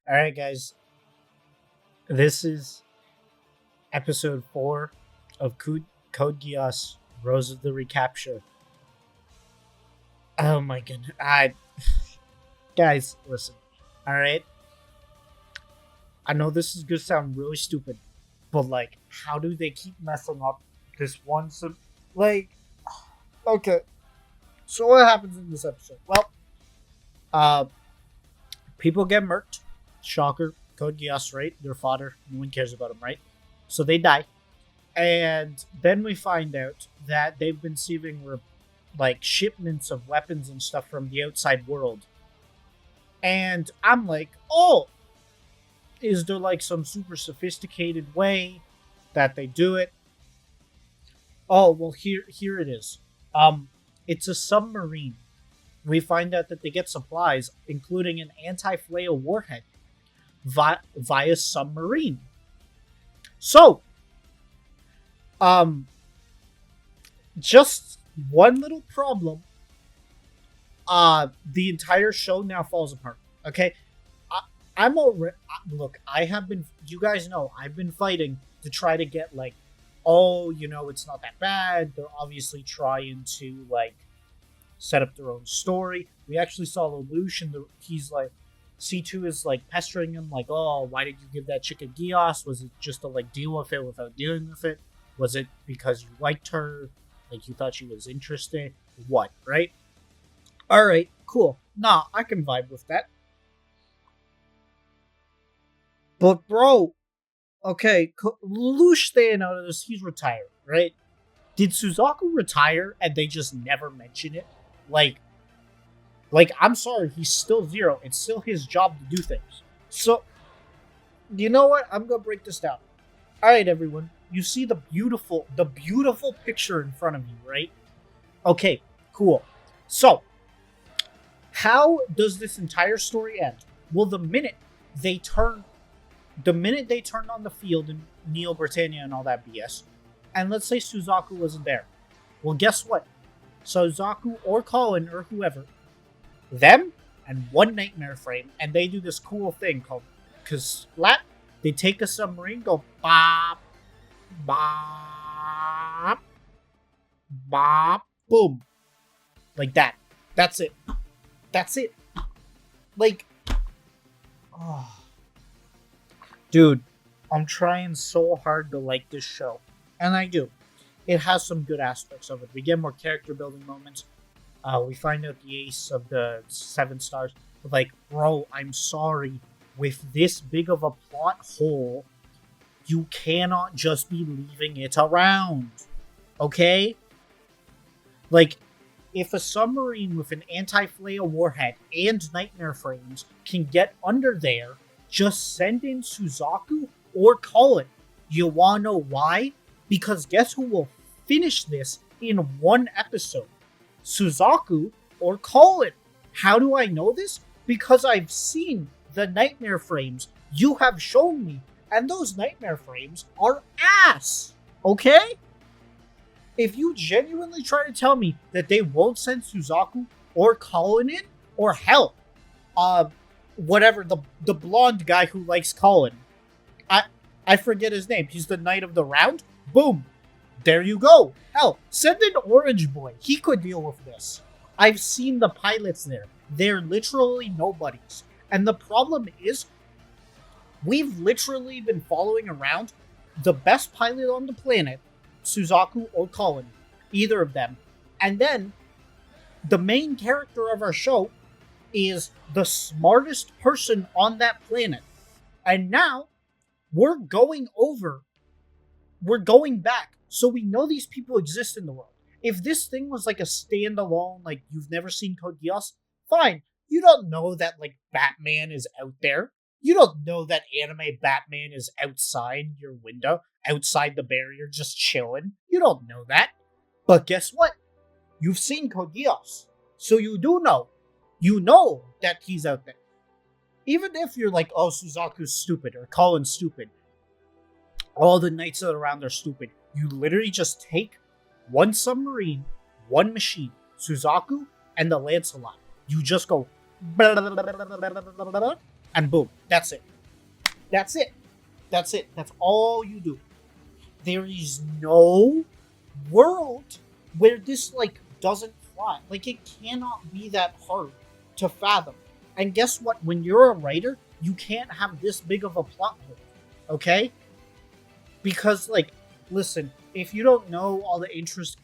All right, guys. This is episode 4 of Code Geass Roze of the Recapture. Oh my goodness. Guys, listen. All right. I know this is going to sound really stupid, but like, how do they keep messing up this one? Like, okay. So, what happens in this episode? Well, uh, people get murked. Shocker. Code Geass, right? Their fodder. No one cares about them, right? So they die. And then we find out that they've been receiving like shipments of weapons and stuff from the outside world. And I'm like, oh, is there like some super sophisticated way that they do it? Oh, well, here it is. It's a submarine. We find out that they get supplies, including an anti-flail warhead, via submarine. So, um, just one little problem. The entire show now falls apart. Okay, I'm already. Look, I have been. You guys know I've been fighting to try to get like, oh, it's not that bad. They're obviously trying to like set up their own story. We actually saw Lelouch, and he's like, C2 is like pestering him, like, oh, why did you give that chick a Geass? Was it just to like deal with it without dealing with it? Was it because you liked her? Like you thought she was interesting? What, right? Alright, cool. Nah, I can vibe with that. But bro, okay, Lelouch staying out of this, he's retired, right? Did Suzaku retire and they just never mention it? Like, I'm sorry, he's still Zero. It's still his job to do things. So, you know what? I'm gonna break this down. Alright, everyone. You see the beautiful picture in front of you, right? Okay, cool. So, how does this entire story end? Well, the minute they turn on the field in Neo Britannia and all that BS, and let's say Suzaku wasn't there. Well, guess what? Suzaku or Colin or whoever, them and one nightmare frame, and they do this cool thing called Slap. They take a submarine, go bop, bop, bop, boom, like that. That's it. That's it. Like, oh, dude, I'm trying so hard to like this show, and I do. It has some good aspects of it. We get more character building moments. We find out the ace of the 7 stars. But like, bro, I'm sorry. With this big of a plot hole, you cannot just be leaving it around. Okay? Like, if a submarine with an anti-flail warhead and nightmare frames can get under there, just send in Suzaku or Colin. You wanna know why? Because guess who will finish this in one episode? Suzaku or Colin. How do I know this? Because I've seen the nightmare frames you have shown me, and those nightmare frames are ass. Okay? If you genuinely try to tell me that they won't send Suzaku or Colin in, or hell, whatever, the blonde guy who likes Colin, I forget his name. He's the Knight of the Round. Boom. There you go. Hell, send in Orange Boy. He could deal with this. I've seen the pilots there. They're literally nobodies. And the problem is, we've literally been following around the best pilot on the planet, Suzaku or Colin, either of them. And then, the main character of our show is the smartest person on that planet. And now, we're going back. So we know these people exist in the world. If this thing was like a standalone, like you've never seen Code Geass, fine. You don't know that like Batman is out there. You don't know that anime Batman is outside your window, outside the barrier, just chilling. You don't know that. But guess what? You've seen Code Geass. So you do know. You know that he's out there. Even if you're like, oh, Suzaku's stupid or Colin's stupid, all the knights around are stupid. You literally just take one submarine, one machine, Suzaku, and the Lancelot. You just go and boom, that's it. That's it. That's it. That's all you do. There is no world where this like doesn't fly. Like it cannot be that hard to fathom. And guess what? When you're a writer, you can't have this big of a plot hole. Okay? Because like, listen, if you don't know all the interest,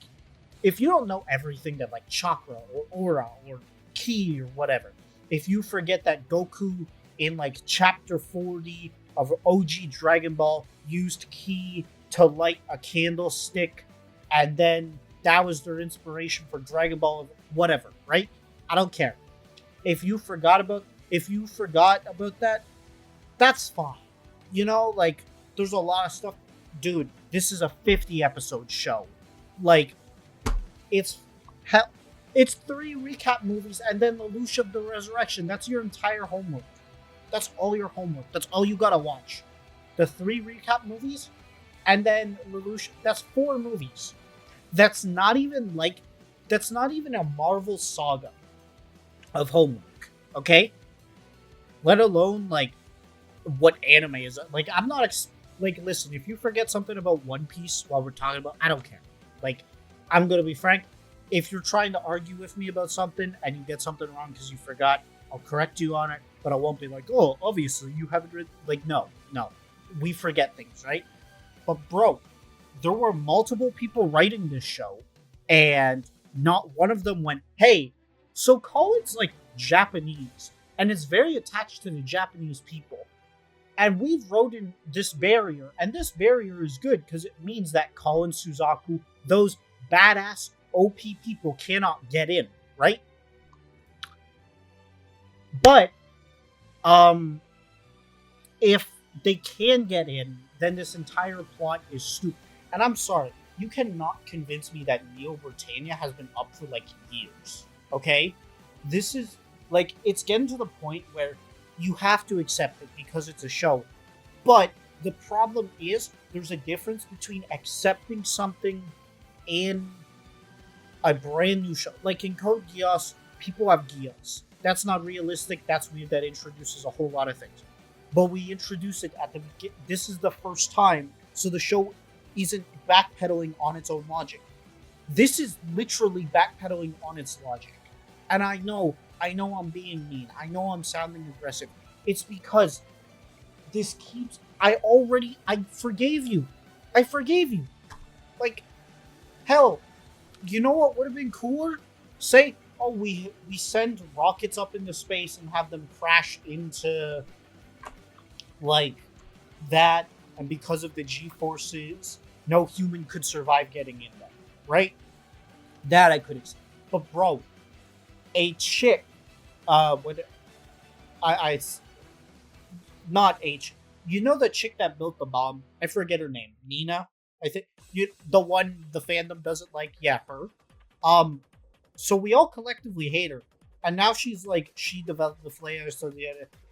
if you don't know everything that like chakra or aura or ki or whatever, if you forget that Goku in like chapter 40 of OG Dragon Ball used ki to light a candlestick, and then that was their inspiration for Dragon Ball, whatever, right? I don't care. If you forgot about that, that's fine. You know, like there's a lot of stuff. Dude, this is a 50 episode show. Like it's hell. It's 3 recap movies and then Lelouch of the Resurrection. That's your entire homework. That's all your homework. That's all you gotta watch. The 3 recap movies, and then Lelouch. That's 4 movies. That's not even a Marvel saga of homework. Okay? Let alone like what anime is. Like I'm not like listen. If you forget something about One Piece while we're talking about, I don't care. Like I'm gonna be frank. If you're trying to argue with me about something and you get something wrong because you forgot, I'll correct you on it, but I won't be like, oh, obviously you haven't read. Like, no. We forget things, right? But bro, there were multiple people writing this show, and not one of them went, hey, so Colin's like Japanese, and is very attached to the Japanese people. And we've wrote in this barrier, and this barrier is good because it means that Colin Suzaku, those badass OP people cannot get in, right? But if they can get in, then this entire plot is stupid. And I'm sorry, you cannot convince me that Neo Britannia has been up for like years. Okay? This is like it's getting to the point where you have to accept it because it's a show. But the problem is there's a difference between accepting something in a brand new show. Like in Code Geass, people have Geass. That's not realistic. That's weird. That introduces a whole lot of things. But we introduce it at the beginning. This is the first time, so the show isn't backpedaling on its own logic. This is literally backpedaling on its logic. And I know I'm being mean. I know I'm sounding aggressive. It's because this keeps... I forgave you. Like, hell, you know what would have been cooler? Say, oh, we send rockets up into space and have them crash into, like, that, and because of the G-forces, no human could survive getting in there, right? That I could accept. But bro, a chick, not H, you know the chick that built the bomb? I forget her name. Nina? I think, the one the fandom doesn't like? Yeah, her. So we all collectively hate her. And now she's like, she developed the flare, so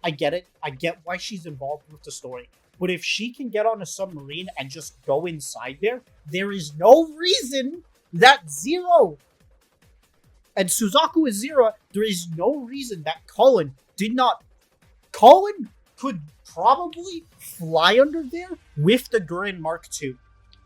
I get it. I get why she's involved with the story. But if she can get on a submarine and just go inside there is no reason that Zero and Suzaku is Zero. There is no reason that Colin could probably fly under there with the Gurren Mark II.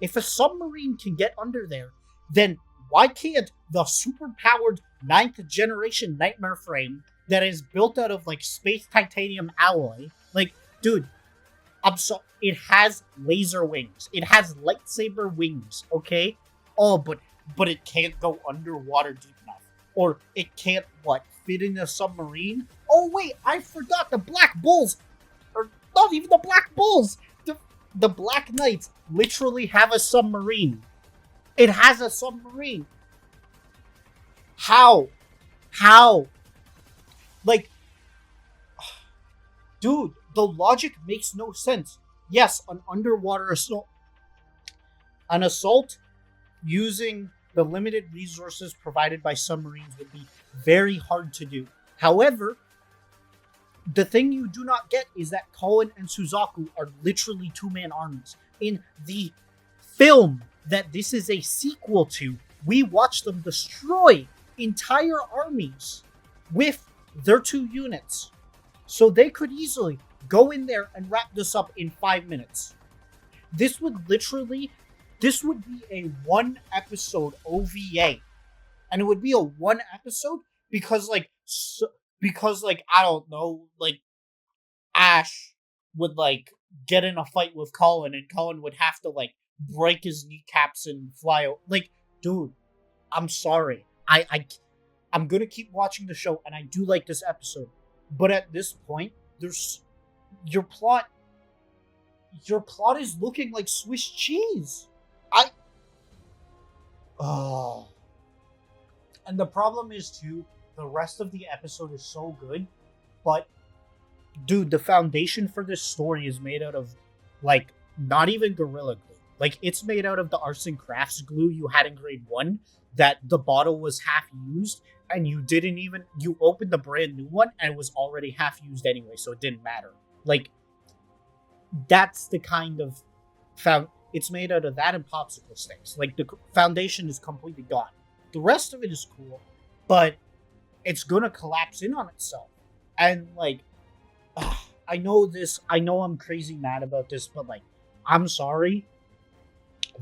If a submarine can get under there, then why can't the superpowered 9th generation Nightmare frame that is built out of like space titanium alloy, like, dude, it has laser wings. It has lightsaber wings, okay? Oh, but it can't go underwater deep enough. Or it can't, fit in a submarine? Oh wait, I forgot the Black Bulls! Or not even the Black Bulls! The Black Knights literally have a submarine. It has a submarine. How? Like, dude, the logic makes no sense. Yes, an underwater assault. An assault using the limited resources provided by submarines would be very hard to do. However, the thing you do not get is that Colin and Suzaku are literally two-man armies. In the film that this is a sequel to, we watch them destroy entire armies with their 2 units. So they could easily go in there and wrap this up in 5 minutes. This would literally, this would be a 1 episode OVA, and it would be a 1 episode because I don't know, like Ash would like get in a fight with Colin, and Colin would have to like break his kneecaps and fly out. Like, dude, I'm sorry. I'm gonna keep watching the show, and I do like this episode, but at this point, there's your plot. Your plot is looking like Swiss cheese. I oh, and the problem is too. The rest of the episode is so good, but dude, the foundation for this story is made out of like not even Gorilla Glue. Like it's made out of the arts and crafts glue you had in grade 1 that the bottle was half used and you opened the brand new one and it was already half used anyway, so it didn't matter. Like that's the kind of it's made out of that and popsicle sticks. Like the foundation is completely gone. The rest of it is cool, but it's gonna collapse in on itself. And like I know I'm crazy mad about this, but like I'm sorry.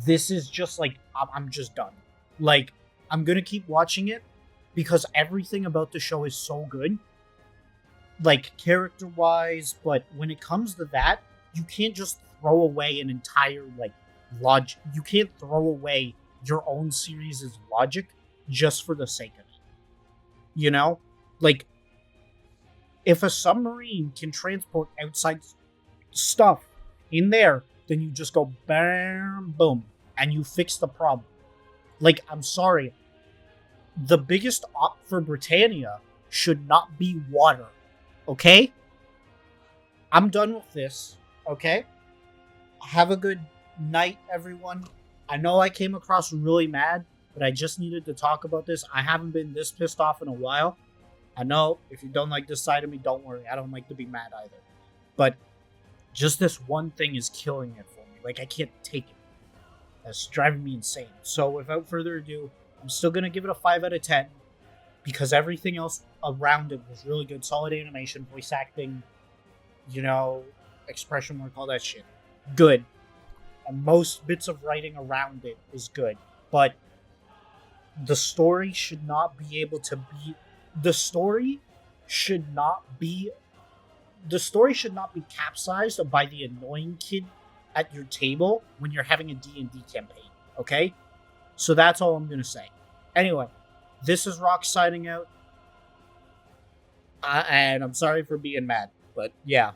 This is just like I'm just done. Like I'm gonna keep watching it because everything about the show is so good, like character wise. But when it comes to that, you can't just throw away an entire like logic. You can't throw away your own series' logic just for the sake of it. You know, like if a submarine can transport outside stuff in there, then you just go bam, boom, and you fix the problem. Like, I'm sorry. The biggest op for Britannia should not be water. Okay? I'm done with this. Okay? Have a good night, everyone. I know I came across really mad, but I just needed to talk about this. I haven't been this pissed off in a while. I know if you don't like this side of me, don't worry. I don't like to be mad either. But just this one thing is killing it for me. Like, I can't take it. That's driving me insane. So, without further ado, I'm still going to give it a 5 out of 10 because everything else around it was really good. Solid animation, voice acting, expression work, all that shit. Good. And most bits of writing around it is good. But the story should not be able to be... The story should not be capsized by the annoying kid at your table when you're having a D&D campaign, okay? So that's all I'm going to say. Anyway, this is Rock signing out. And I'm sorry for being mad, but yeah.